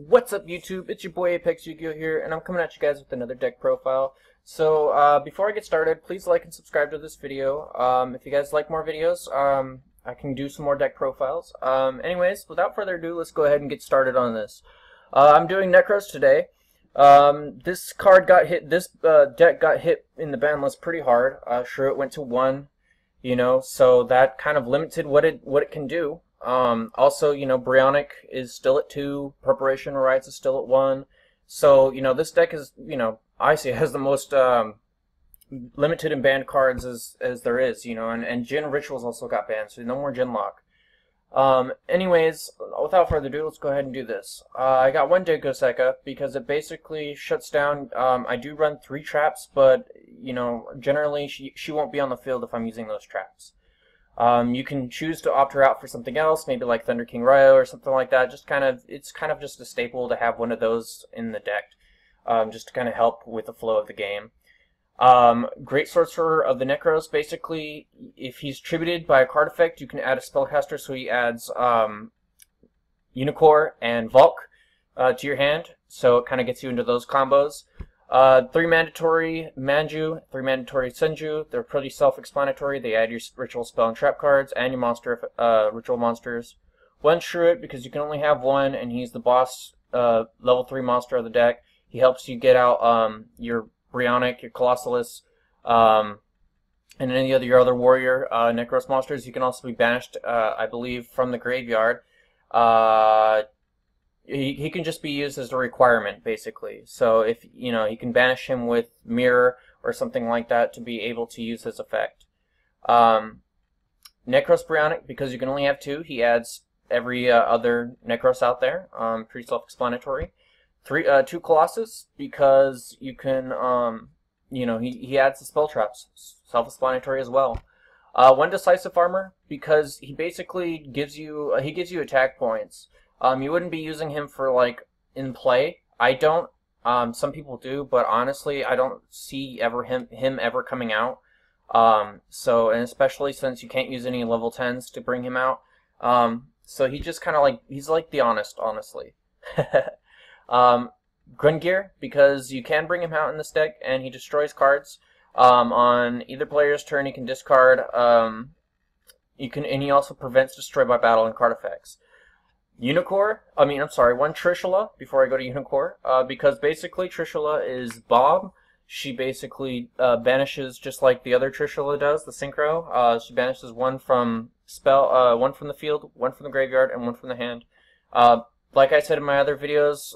What's up, YouTube? It's your boy Apex Yu-Gi-Oh here, and I'm coming at you guys with another deck profile. So before I get started, please like and subscribe to this video. If you guys like more videos, I can do some more deck profiles. Anyways, without further ado, let's go ahead and get started on this. I'm doing Nekroz today. This card got hit. This deck got hit in the ban list pretty hard. Sure, it went to 1, so that kind of limited what it can do. Also, Brionic is still at 2, Preparation Rites is still at 1. So, this deck is, I see it has the most limited and banned cards as there is, and Jin Rituals also got banned, so no more Jin Lock. Anyways, without further ado, let's go ahead and do this. I got one Degoseka because it basically shuts down. I do run 3 traps, but, generally she won't be on the field if I'm using those traps. You can choose to opt her out for something else, maybe like Thunder King Ryo or something like that. It's kind of just a staple to have one of those in the deck, just to kind of help with the flow of the game. Great Sorcerer of the Nekroz. Basically, if he's tributed by a card effect, you can add a spellcaster, so he adds Unicorn and Valk to your hand, so it kind of gets you into those combos. 3 mandatory Manju, 3 mandatory Senju. They're pretty self-explanatory. They add your ritual spell and trap cards and your monster ritual monsters. 1 Shruit, because you can only have 1, and he's the boss level 3 monster of the deck. He helps you get out your Brionic, your Colossalus, and any of your other warrior Nekroz monsters. You can also be banished, I believe, from the graveyard. He can just be used as a requirement, basically. So if you can banish him with Mirror or something like that to be able to use his effect. Nekroz Brionic, because you can only have 2, he adds every other Nekroz out there. Pretty self-explanatory. 2 Colossus, because you can he adds the spell traps, self-explanatory as well. 1 Decisive Armor, because he basically gives you attack points. You wouldn't be using him for, like, in play. I don't. Some people do, but honestly, I don't see him ever coming out. And especially since you can't use any level 10s to bring him out. So he just kind of he's like the Honest, honestly. Grungear, because you can bring him out in this deck, and he destroys cards. On either player's turn, he can discard. And he also prevents destroy by battle and card effects. 1 Trishula, before I go to Unicorn, because basically Trishula is Bob. She basically banishes just like the other Trishula does, the Synchro. She banishes 1 from spell, 1 from the field, 1 from the graveyard, and 1 from the hand. Like I said in my other videos,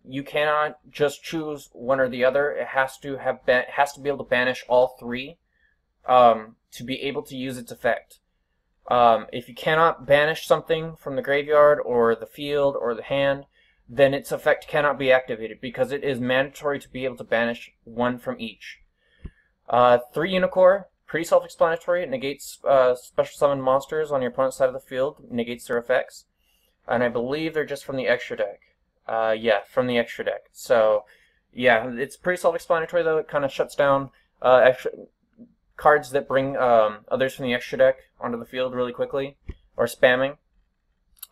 you cannot just choose one or the other. It has to be able to banish all 3 to be able to use its effect. If you cannot banish something from the graveyard or the field or the hand, then its effect cannot be activated because it is mandatory to be able to banish 1 from each. 3 Unicorn, pretty self-explanatory. It negates special summon monsters on your opponent's side of the field, negates their effects. And I believe they're just from the extra deck. Yeah, from the extra deck. So, yeah, it's pretty self-explanatory though. It kind of shuts down extra cards that bring others from the extra deck onto the field really quickly, or spamming.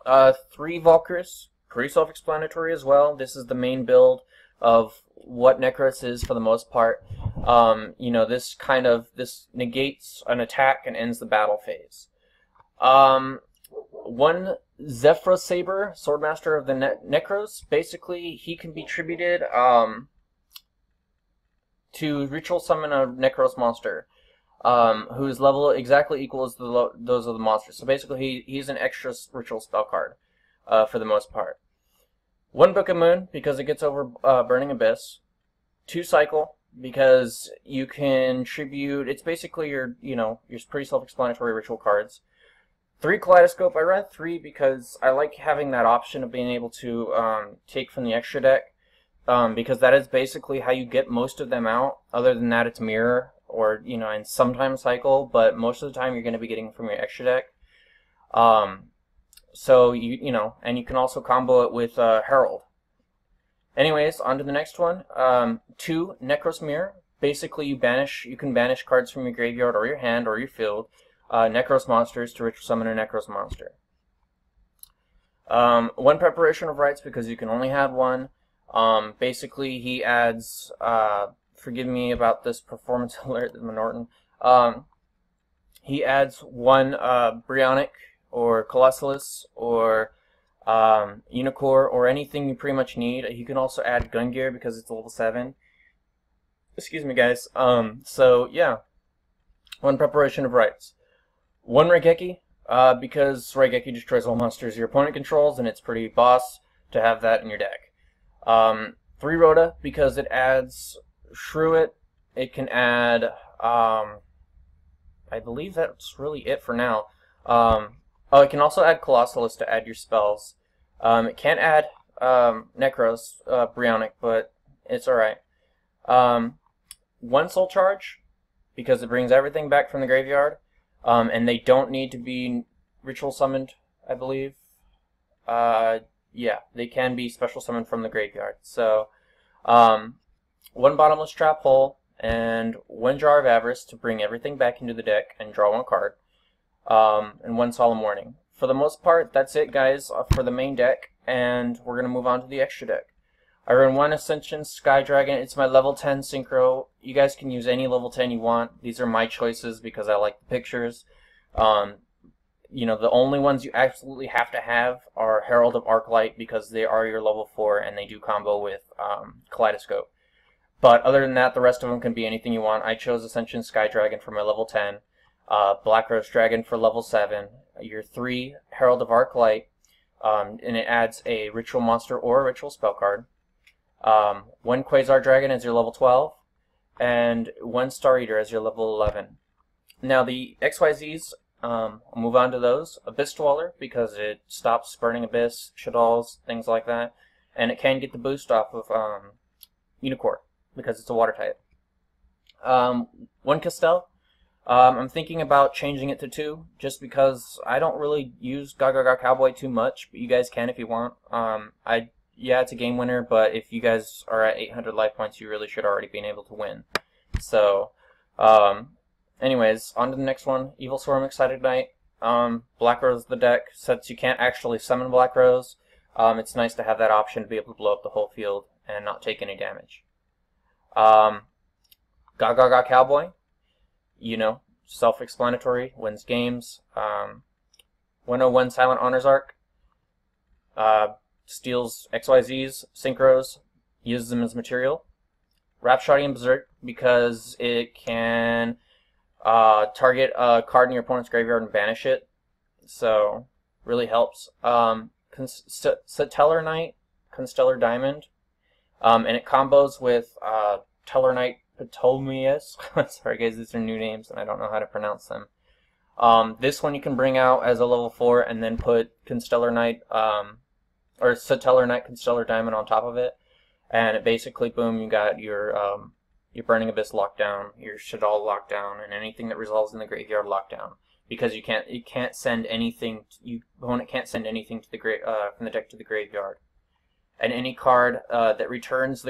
3 Valkyries, pretty self-explanatory as well. This is the main build of what Nekroz is for the most part. This negates an attack and ends the battle phase. 1 Zephyr Saber, Swordmaster of the Nekroz. Basically, he can be tributed to ritual summon a Nekroz monster. Whose level exactly equals those of the monsters. So basically, he's an extra ritual spell card, for the most part. 1 Book of Moon, because it gets over Burning Abyss. 2 Cycle, because you can tribute. It's basically your pretty self-explanatory ritual cards. 3 Kaleidoscope. I ran 3 because I like having that option of being able to take from the extra deck, because that is basically how you get most of them out. Other than that, it's Mirror, or and sometimes Cycle, but most of the time you're going to be getting from your extra deck. So and you can also combo it with Herald. Anyways, on to the next one. 2 Nekroz Mirror. Basically, you can banish cards from your graveyard or your hand or your field, Nekroz monsters, to ritual summon a Nekroz monster. One preparation of rights because you can only have one. Basically, he adds, forgive me about this performance alert, Norton. He adds one Brionic or Colossalus or Unicore or anything you pretty much need. He can also add Gun Gear because it's level 7. Excuse me, guys. So yeah, one preparation of rights. One Raigeki, because Raigeki destroys all monsters your opponent controls, and it's pretty boss to have that in your deck. 3 Rhoda, because it adds Shrew It. It can add, I believe that's really it for now. Oh, it can also add Colossalus to add your spells. It can't add Nekroz, Brionic, but it's alright. 1 Soul Charge, because it brings everything back from the graveyard. And they don't need to be ritual summoned, I believe. Yeah, they can be special summoned from the graveyard. So, 1 Bottomless Trap Hole, and 1 Jar of Avarice to bring everything back into the deck and draw 1 card. And 1 Solemn Warning. For the most part, that's it, guys, for the main deck, and we're going to move on to the extra deck. I run 1 Ascension Sky Dragon. It's my level 10 synchro. You guys can use any level 10 you want. These are my choices because I like the pictures. You know, the only ones you absolutely have to have are Herald of Arclight because they are your level 4 and they do combo with Kaleidoscope. But other than that, the rest of them can be anything you want. I chose Ascension Sky Dragon for my level 10. Black Rose Dragon for level 7. Your 3 Herald of Arclight. And it adds a Ritual Monster or a Ritual Spell card. 1 Quasar Dragon as your level 12, and 1 Star Eater as your level 11. Now the XYZs, I'll move on to those. Abyss Dweller, because it stops Burning Abyss, Shaddolls, things like that, and it can get the boost off of Unicore, because it's a water type. 1 Castell, I'm thinking about changing it to 2, just because I don't really use Gaga Cowboy too much, but you guys can if you want. Yeah, it's a game winner, but if you guys are at 800 life points, you really should already been able to win. So, anyways, on to the next one. Evil Swarm Excited Knight. Black Rose the deck. Since you can't actually summon Black Rose, it's nice to have that option to be able to blow up the whole field and not take any damage. Gaga Cowboy. You know, self-explanatory, wins games. 101 Silent Honors Arc. Steals XYZs, Synchros, uses them as material. Rapshodian Berserk, because it can target a card in your opponent's graveyard and banish it. So, really helps. Satellar Knight, Constellar Diamond. And it combos with Tellar Knight Ptolemaeus. Sorry guys, these are new names and I don't know how to pronounce them. This one you can bring out as a level 4 and then put Constellar Knight, or Satellar Knight Constellar Diamond on top of it, and it basically, boom, you got your Burning Abyss lockdown, your Shaddol lockdown, and anything that resolves in the graveyard lockdown. Because you can't send anything. Opponent can't send anything to the from the deck to the graveyard, and any card that returns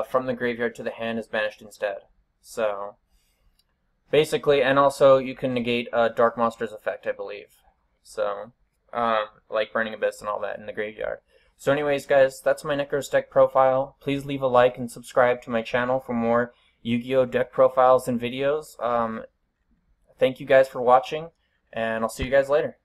from the graveyard to the hand is banished instead. So basically, and also you can negate Dark Monster's effect, I believe. So like Burning Abyss and all that in the graveyard. So anyways, guys, that's my Nekroz deck profile. Please leave a like and subscribe to my channel for more Yu-Gi-Oh! Deck profiles and videos. Thank you guys for watching, and I'll see you guys later.